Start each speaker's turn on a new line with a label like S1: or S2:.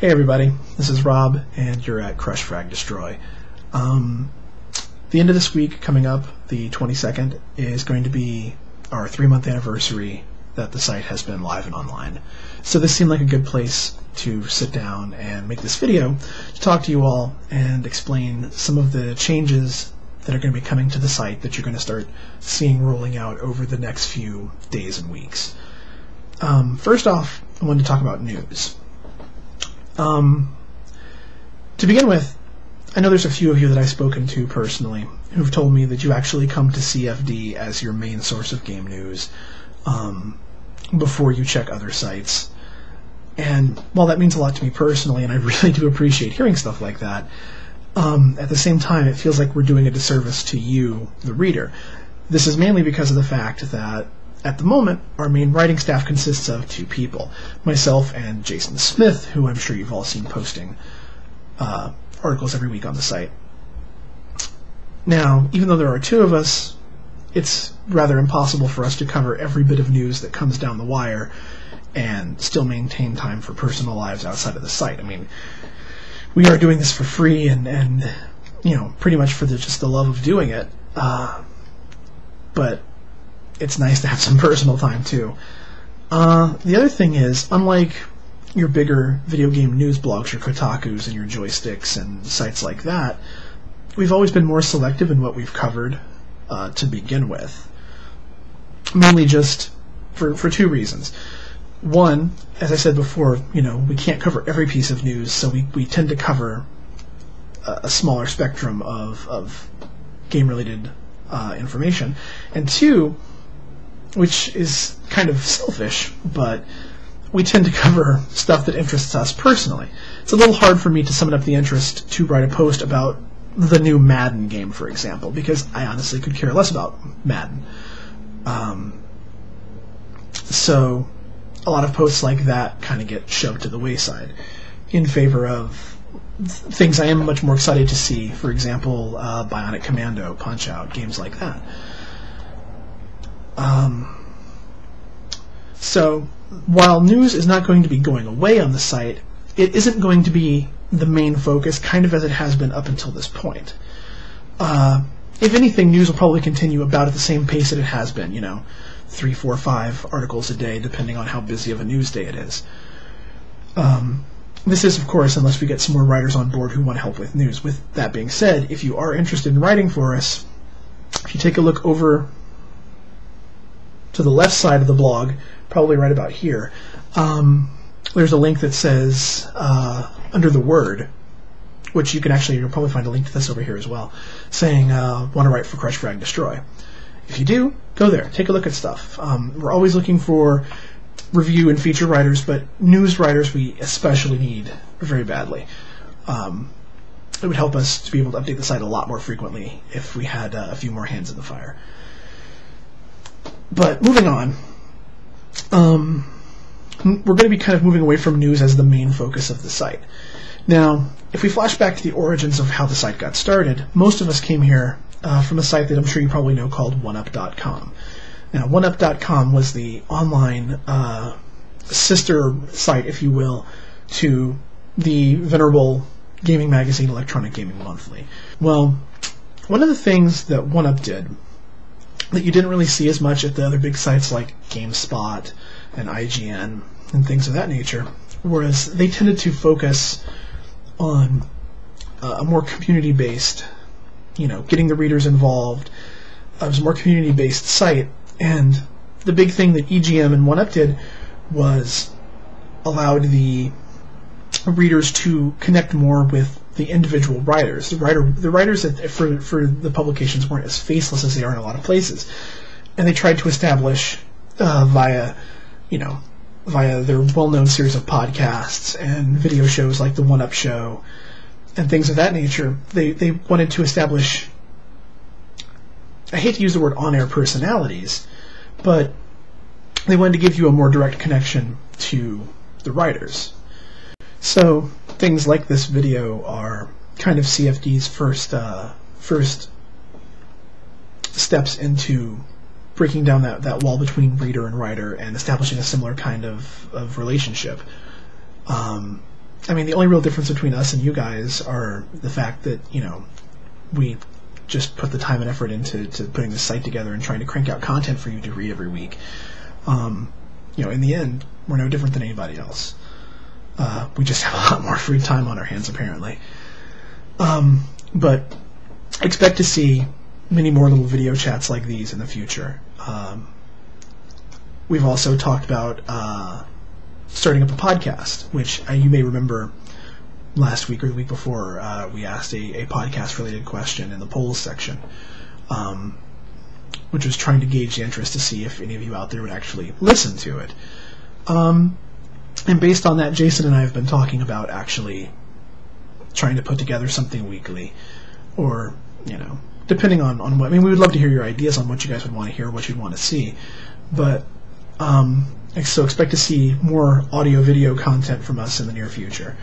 S1: Hey everybody, this is Rob, and you're at Crush Frag Destroy. The end of this week, coming up, the 22nd, is going to be our 3-month anniversary that the site has been live and online. So this seemed like a good place to sit down and make this video to talk to you all and explain some of the changes that are going to be coming to the site that you're going to start seeing rolling out over the next few days and weeks. First off, I wanted to talk about news. To begin with, I know there's a few of you that I've spoken to personally who've told me that you actually come to CFD as your main source of game news before you check other sites. And while that means a lot to me personally, and I really do appreciate hearing stuff like that, at the same time it feels like we're doing a disservice to you, the reader. This is mainly because of the fact that at the moment, our main writing staff consists of 2 people, myself and Jason Smith, who I'm sure you've all seen posting articles every week on the site. Now, even though there are 2 of us, it's rather impossible for us to cover every bit of news that comes down the wire and still maintain time for personal lives outside of the site. I mean, we are doing this for free and you know, pretty much for just the love of doing it, but it's nice to have some personal time too. The other thing is, unlike your bigger video game news blogs, your Kotakus and your Joysticks and sites like that, we've always been more selective in what we've covered to begin with. Mainly just for 2 reasons. One, as I said before, you know, we can't cover every piece of news, so we tend to cover a smaller spectrum of game-related information. And 2, which is kind of selfish, but we tend to cover stuff that interests us personally. It's a little hard for me to summon up the interest to write a post about the new Madden game, for example, because I honestly could care less about Madden. So a lot of posts like that kind of get shoved to the wayside in favor of things I am much more excited to see, for example, Bionic Commando, Punch-Out, games like that. So, while news is not going to be going away on the site, it isn't going to be the main focus, kind of as it has been up until this point. If anything, news will probably continue about at the same pace that it has been, you know, 3, 4, 5 articles a day, depending on how busy of a news day it is. This is, of course, unless we get some more writers on board who want to help with news. With that being said, if you are interested in writing for us, if you take a look over to the left side of the blog, probably right about here, there's a link that says, under the word, which you'll probably find a link to this over here as well, saying, want to write for Crush Frag Destroy. If you do, go there, take a look at stuff. We're always looking for review and feature writers, but news writers we especially need very badly. It would help us to be able to update the site a lot more frequently if we had a few more hands in the fire. But moving on, we're going to be kind of moving away from news as the main focus of the site. Now, if we flash back to the origins of how the site got started, most of us came here from a site that I'm sure you probably know called OneUp.com. Now, OneUp.com was the online sister site, if you will, to the venerable gaming magazine Electronic Gaming Monthly. Well, one of the things that OneUp did that you didn't really see as much at the other big sites like GameSpot and IGN and things of that nature was they tended to focus on a more community-based, you know, getting the readers involved. It was a more community-based site, and the big thing that EGM and OneUp did was allowed the readers to connect more with the individual writers. The writers that for the publications weren't as faceless as they are in a lot of places, and they tried to establish via their well-known series of podcasts and video shows like the OneUp Show and things of that nature. They wanted to establish, I hate to use the word on-air personalities, but they wanted to give you a more direct connection to the writers. So things like this video are kind of CFD's first steps into breaking down that wall between reader and writer and establishing a similar kind of relationship. I mean, the only real difference between us and you guys are the fact that, we just put the time and effort into putting the site together and trying to crank out content for you to read every week. In the end, we're no different than anybody else. We just have a lot more free time on our hands, apparently. But expect to see many more little video chats like these in the future. We've also talked about starting up a podcast, which you may remember last week or the week before we asked a podcast-related question in the polls section, which was trying to gauge the interest to see if any of you out there would actually listen to it. And based on that, Jason and I have been talking about actually trying to put together something weekly, or, depending on what. I mean, we would love to hear your ideas on what you guys would want to hear, what you'd want to see. But, so expect to see more audio-video content from us in the near future.